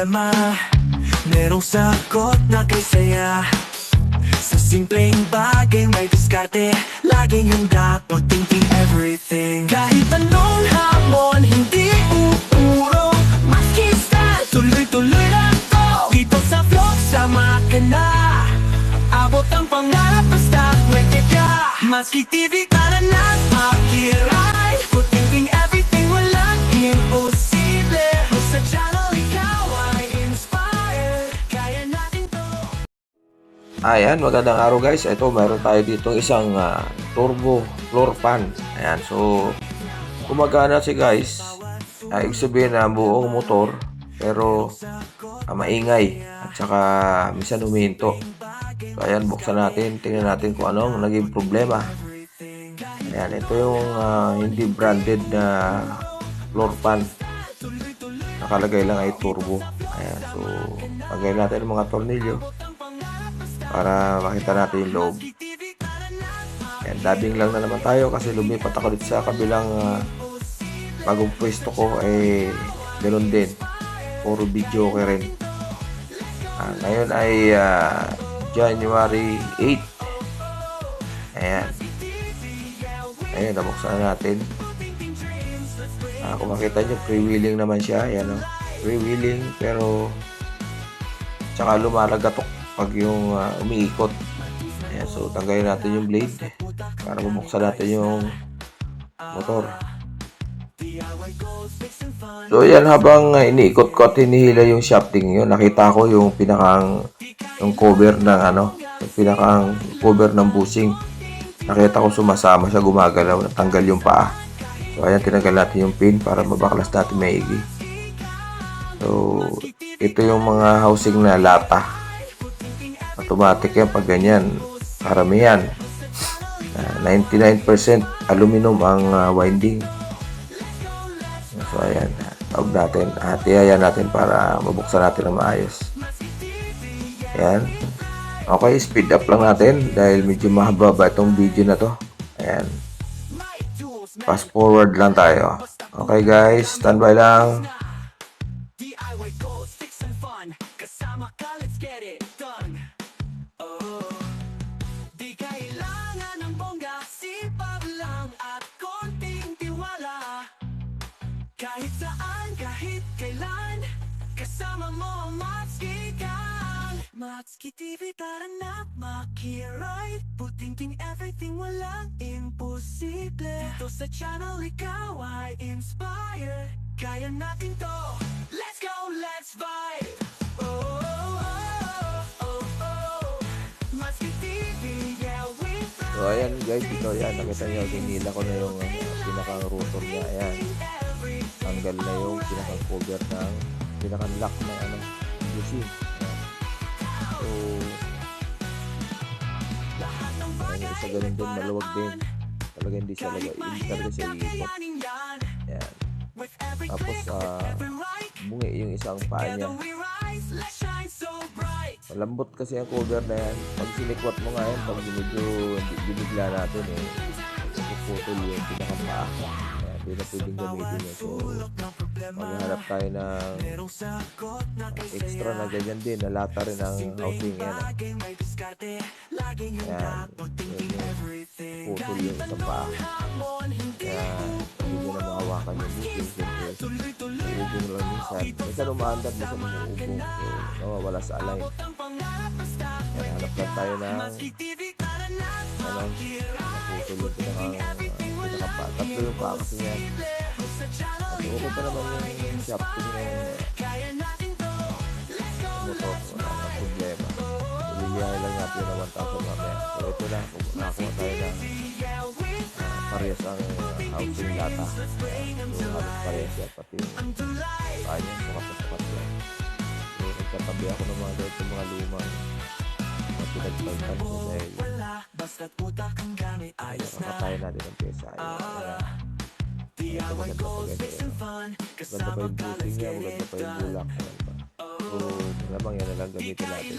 problema, merong sagot na kay saya. Sa simpleng bagay may diskarte, laging handa, no thinking everything. Kahit anong hamon, hindi uurong makista, tuloy-tuloy lang to. Dito sa vlog, sama ka na. Abot ang pangarap, basta pwede ka. Maski TV, tara na, makiray. Good thinking everything, walang imposible. Sa channel, ikaw ay inspired. Kaya natin to. Ayan, magandang araw guys. Ito, meron tayo dito isang turbo floor fan. Ayan, so gumagana si guys. Ibig sabihin na buong motor pero maingay at saka minsan huminto. So ayan, buksan natin, tingnan natin kung anong naging problema. Ayan, ito yung hindi branded na floor fan. Nakalagay lang ay turbo. Ayan, so lagay natin ang mga tornilyo para makita natin yung loob. Ayan, dubbing lang na naman tayo kasi lumipat ako dito sa kabilang bagong pwesto ko ay ganoon din. Puro video okay rin. Ngayon ay January 8. Ayan. Ayan, nabuksan na natin. Kung makita nyo, freewheeling naman siya. Ayan, freewheeling pero tsaka lumalagatok pag yung umiikot. Ayan, so tanggalin natin yung blade para mabuksan natin yung motor. So yan, habang iniikot ko at hinihila yung shafting yun, nakita ko yung yung cover ng yung pinakang cover ng bushing. Nakita ko sumasama siya, gumagalaw, natanggal yung paa. So ayan, tinanggal natin yung pin para mabaklas natin maigi. So ito yung mga housing na lata. Automatic yan pag ganyan. Karamihan 99% aluminum ang winding. So ayan, tawag natin at ihayan natin para mabuksan natin ng maayos. Ayan. Okay, speed up lang natin dahil medyo mahaba itong video na to. Ayan, fast forward lang tayo. Okay guys, standby lang. Kahit saan, kahit kailan, kasama mo ang Matski Gang. Matski TV, tara na, makiride. Putingting everything, walang imposible. Dito sa channel, ikaw ay inspired. Kaya natin to, let's go, let's vibe. Oh, oh, oh, oh, oh. Matski TV, yeah, we fly. So ayan guys, dito yan, nakita nyo, hinila ko na yung pinakang rotor niya. Ayan, tanggal na yung pinakang cover ng pinakang lock ng bushing. So ayan, yung isa ganun din, maluwag din talaga, hindi siya iikot. Ayan, tapos bungi yung isang paa niya. Malambot kasi ang cover na yan. Pag silikwat mo nga yan, pag medyo binigla natin puputol yung pinakang paa. Hindi na pwedeng gamitin yun. So maghanap tayo ng extra na ganyan din, nalata rin ang housing yan. Ayan, puputol yung isang paa. Kaya hindi nyo na mahawakan yung bushing. Uubong lang minsan umaandar, minsan umuubong, so nawawala sa align. Ayan, hanap lang tayo ng naputol yung pinakapa. Tatlo yung paa kasi yan. At okay pa naman yung shafting ng motor, wala na problema. Iliyahay lang natin na 1,000 mamaya. So ito na, nakakuha tayo ng parehas ang housing lata. So halos parehas yan, pati yung kanya, sukat yan. So nagkatabi ako ng mga ganito, mga lumang pinagpagpan ko dahil nakakatayo natin ang pyesa. Ito maganda pa ganyan. Maganda pa yung bushing niya, maganda pa yung bulak. So malamang yan na lang gamitin natin.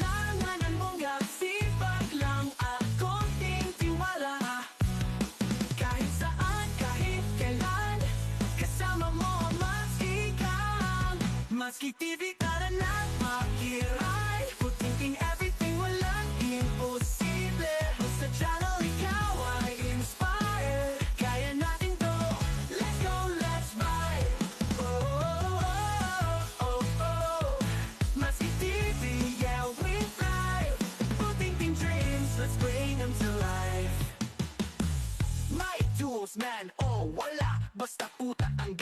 Matski TV, tara na,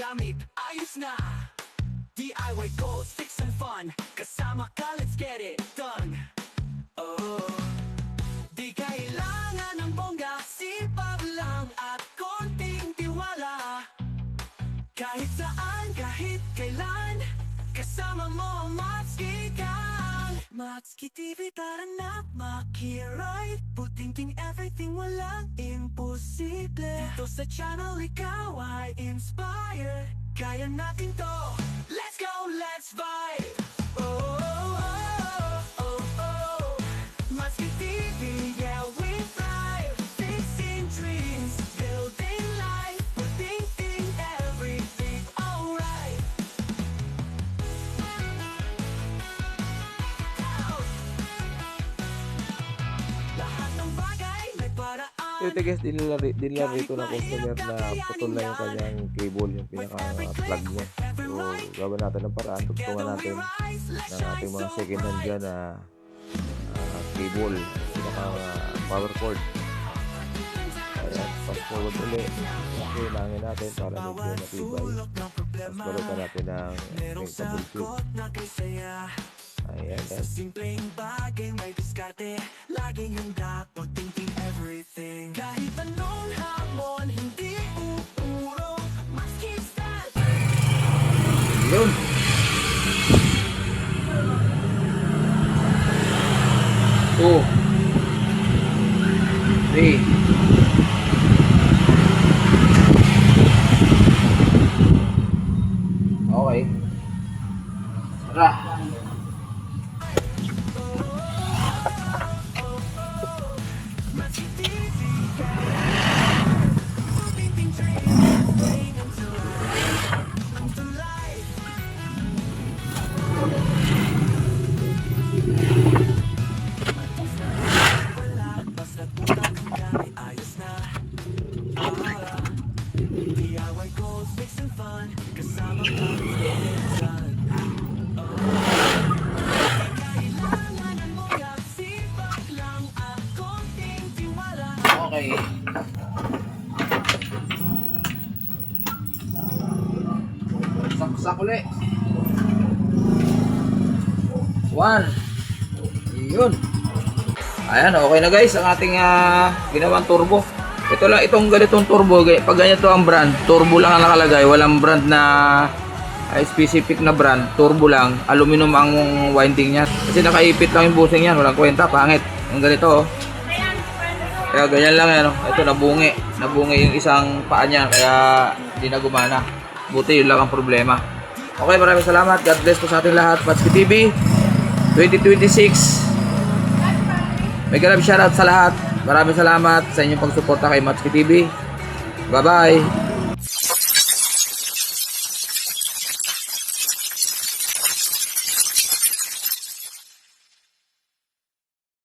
gamit, ayos na. DIY goals, fix and fun. Kasama ka, let's get it done. Oh, di kailangan ng bongga, sipag lang at konting tiwala. Kahit saan, kahit kailan, kasama mo ang Matski Gang. Matski TV, tara na, makiride. Puting-ting everything, walang imposible. Dito sa channel, ikaw ay inspire. Kaya natin to, let's go, let's vibe. Oh, oh, oh, oh, oh. Matski TV, yeah, we thrive. Fixing dreams, building life. Puting-ting everything, alright. Lahat ng bagay may paraan. Ito guys, dinala rito ng customer na putol na yung kanyang cable, yung pinaka-plug niya. So, gawin natin ng paraan, tugtungan natin ng ating mga second hand dyan na cable, pinaka-power cord. Ayan, fast forward ulit. Kailangan natin para medyo matibay. Tapos balutan natin ng cable tube. Ayan Sa guys. simpleng bagay may diskarte, laging handa, puting-ting everything. Kahit anong hamon, hindi uuro, maski stand. Yun! Two. Three. Okay. Tara. Puting-ting dreams, bring them to life, come to life. Wala, basta't utang ang gamit, ayos na. DIY goals, fix and fun. Kasama ka, let's get it done. Kailangan ng mga sipag lang at konting tiwala. Okay. Saksak ulit. One. Yun. Ayan, okay na guys ang ating ginawang turbo. Ito lang, itong ganitong turbo, pag ganito ang brand, turbo lang ang nakalagay, walang brand na specific na brand, turbo lang, aluminum ang winding niya. Kasi nakaipit lang yung busing yan, walang kwenta, pangit. Ang ganito oh. Kaya ganyan lang yan, oh. Ito nabungi yung isang paa niya, kaya hindi na gumana. Buti yun lang ang problema. Okay, maraming salamat. God bless po sa ating lahat. Matski TV 2026. May ganap shoutout sa lahat. Maraming salamat sa inyong pagsuporta kay Matski TV. Bye-bye.